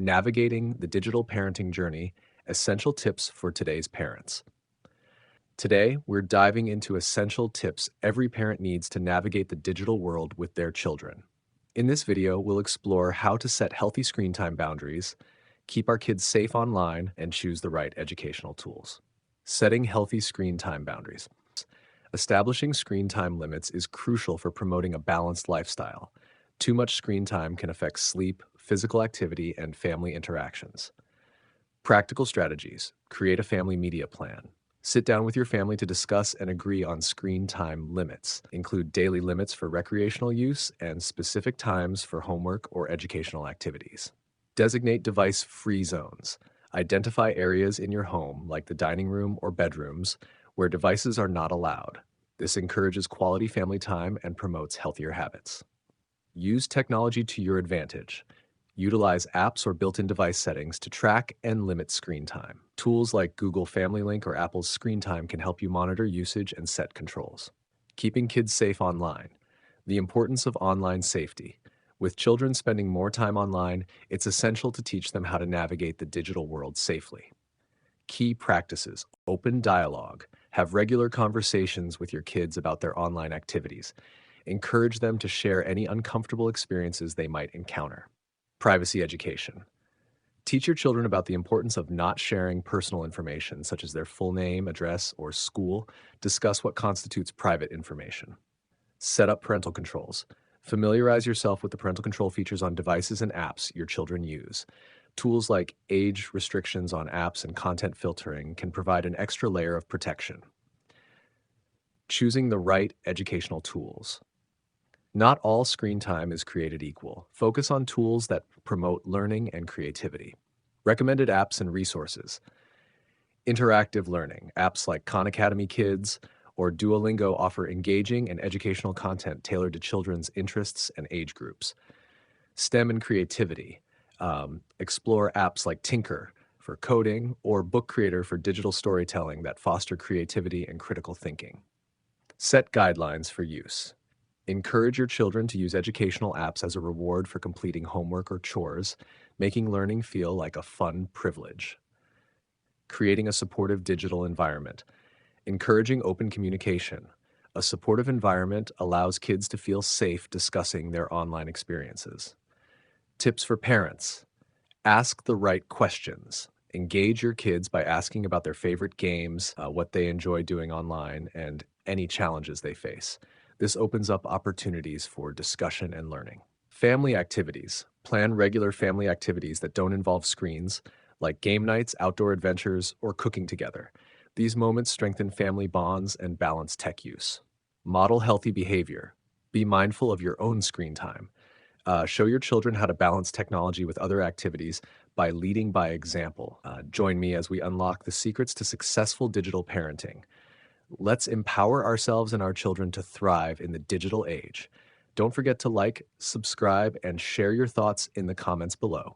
Navigating the Digital Parenting Journey, Essential Tips for Today's Parents. Today, we're diving into essential tips every parent needs to navigate the digital world with their children. In this video, we'll explore how to set healthy screen time boundaries, keep our kids safe online, and choose the right educational tools. Setting healthy screen time boundaries. Establishing screen time limits is crucial for promoting a balanced lifestyle. Too much screen time can affect sleep, physical activity, and family interactions. Practical strategies. Create a family media plan. Sit down with your family to discuss and agree on screen time limits. Include daily limits for recreational use and specific times for homework or educational activities. Designate device-free zones. Identify areas in your home, like the dining room or bedrooms, where devices are not allowed. This encourages quality family time and promotes healthier habits. Use technology to your advantage. Utilize apps or built-in device settings to track and limit screen time. Tools like Google Family Link or Apple's Screen Time can help you monitor usage and set controls. Keeping kids safe online. The importance of online safety. With children spending more time online, it's essential to teach them how to navigate the digital world safely. Key practices. Open dialogue. Have regular conversations with your kids about their online activities. Encourage them to share any uncomfortable experiences they might encounter. Privacy education. Teach your children about the importance of not sharing personal information, such as their full name, address, or school. Discuss what constitutes private information. Set up parental controls. Familiarize yourself with the parental control features on devices and apps your children use. Tools like age restrictions on apps and content filtering can provide an extra layer of protection. Choosing the right educational tools. Not all screen time is created equal. Focus on tools that promote learning and creativity. Recommended apps and resources. Interactive learning. Apps like Khan Academy Kids or Duolingo offer engaging and educational content tailored to children's interests and age groups. STEM and creativity. Explore apps like Tinker for coding or Book Creator for digital storytelling that foster creativity and critical thinking. Set guidelines for use. Encourage your children to use educational apps as a reward for completing homework or chores, making learning feel like a fun privilege. Creating a supportive digital environment. Encouraging open communication. A supportive environment allows kids to feel safe discussing their online experiences. Tips for parents. Ask the right questions. Engage your kids by asking about their favorite games, what they enjoy doing online, and any challenges they face. This opens up opportunities for discussion and learning. Family activities. Plan regular family activities that don't involve screens, like game nights, outdoor adventures, or cooking together. These moments strengthen family bonds and balance tech use. Model healthy behavior. Be mindful of your own screen time. Show your children how to balance technology with other activities by leading by example. Join me as we unlock the secrets to successful digital parenting. Let's empower ourselves and our children to thrive in the digital age. Don't forget to like, subscribe, and share your thoughts in the comments below.